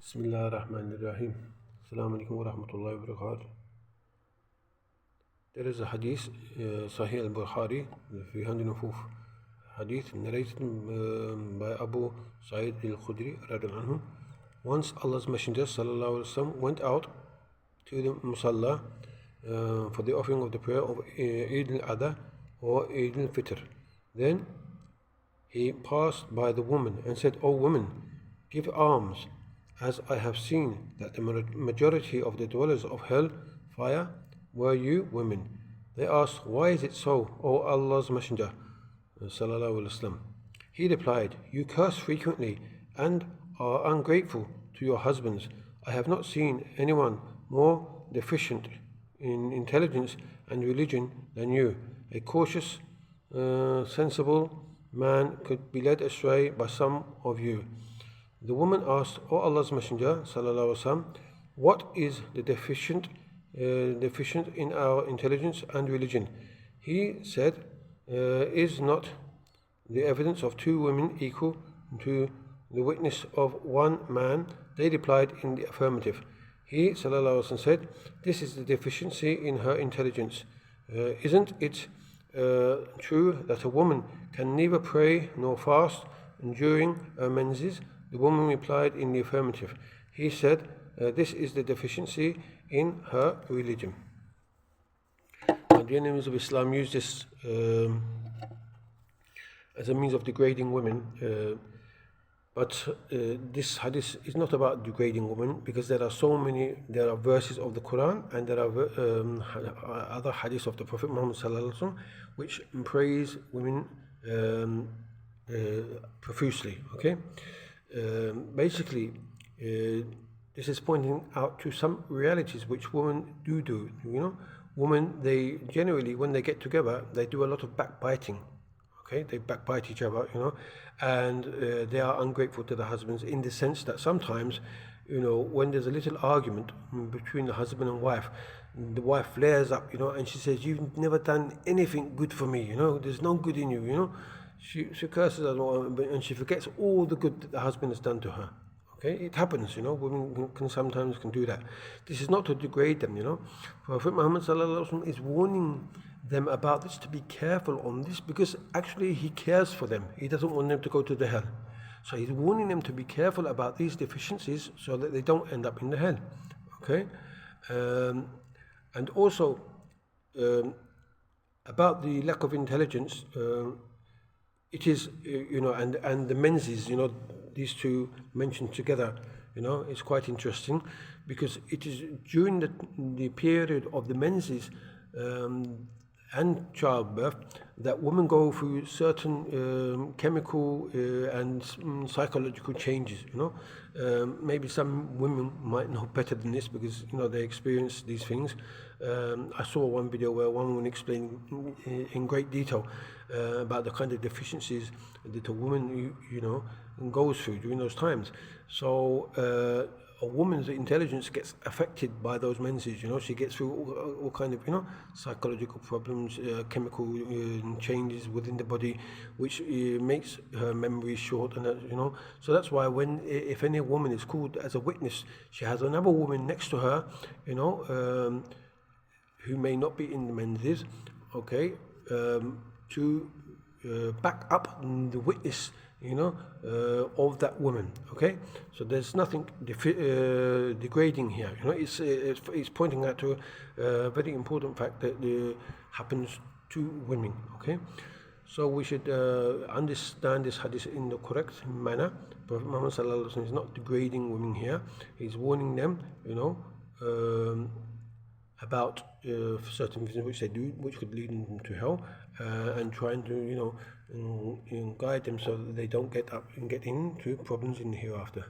Bismillahirrahmanirrahim. Assalamu alaikum wa rahmatullahi wa barakatuh. There is a hadith, Sahih al-Bukhari, the 304th hadith, narrated by Abu Sa'id al-Khudri, radhiyallahu anhu. Once Allah's Messenger, sallallahu alaihi wasallam, went out to the Musalla for the offering of the prayer of Eid al-Adha or Eid al-Fitr. Then he passed by the woman and said, "O women, give alms, as I have seen that the majority of the dwellers of hell fire were you women." They asked, "Why is it so, O Allah's Messenger?" sallallahu alaihi wasallam. He replied, "You curse frequently and are ungrateful to your husbands. I have not seen anyone more deficient in intelligence and religion than you. A cautious, sensible man could be led astray by some of you." The woman asked, "O Allah's Messenger, sallallahu alaihi wasallam, what is the deficient in our intelligence and religion?" He said, "Is not the evidence of two women equal to the witness of one man?" They replied in the affirmative. He, sallallahu alaihi wasallam, said, "This is the deficiency in her intelligence. Isn't it true that a woman can neither pray nor fast during her menses?" The woman replied in the affirmative. He said, "This is the deficiency in her religion." The enemies of Islam use this as a means of degrading women, but this hadith is not about degrading women, because there are verses of the Quran and there are other hadiths of the Prophet Muhammad sallallahu alaihi wasallam which praise women profusely. Okay. Basically, this is pointing out to some realities which women do. Women, they generally, when they get together, they do a lot of backbiting. Okay, they backbite each other, and they are ungrateful to the husbands, in the sense that sometimes, when there's a little argument between the husband and wife, the wife flares up, and she says, "You've never done anything good for me, there's no good in you, She curses us and she forgets all the good that the husband has done to her. Okay, it happens, women can sometimes do that. This is not to degrade them, Prophet Muhammad sallallahu alaihi wasallam is warning them about this, to be careful on this, because actually he cares for them. He doesn't want them to go to the hell. So he's warning them to be careful about these deficiencies so that they don't end up in the hell. Okay, and also about the lack of intelligence. It is, and the menses, these two mentioned together, it's quite interesting, because it is during the period of the menses and childbirth that women go through certain chemical and psychological changes. Maybe some women might know better than this, because they experience these things. I saw one video where one woman explained in great detail about the kind of deficiencies that a woman goes through during those times. So a woman's intelligence gets affected by those menses. She gets through all kind of psychological problems, chemical changes within the body, which makes her memory short, and so that's why if any woman is called as a witness, she has another woman next to her, who may not be in the menses, okay, to back up the witness, of that woman. Okay, so there's nothing degrading here. It's pointing out to a very important fact that happens to women. Okay, so we should understand this hadith in the correct manner. Prophet Muhammad sallallahu alaihi wasallam is not degrading women here. He's warning them, about certain things which they do, which could lead them to hell, and trying to guide them so that they don't get into problems in the hereafter.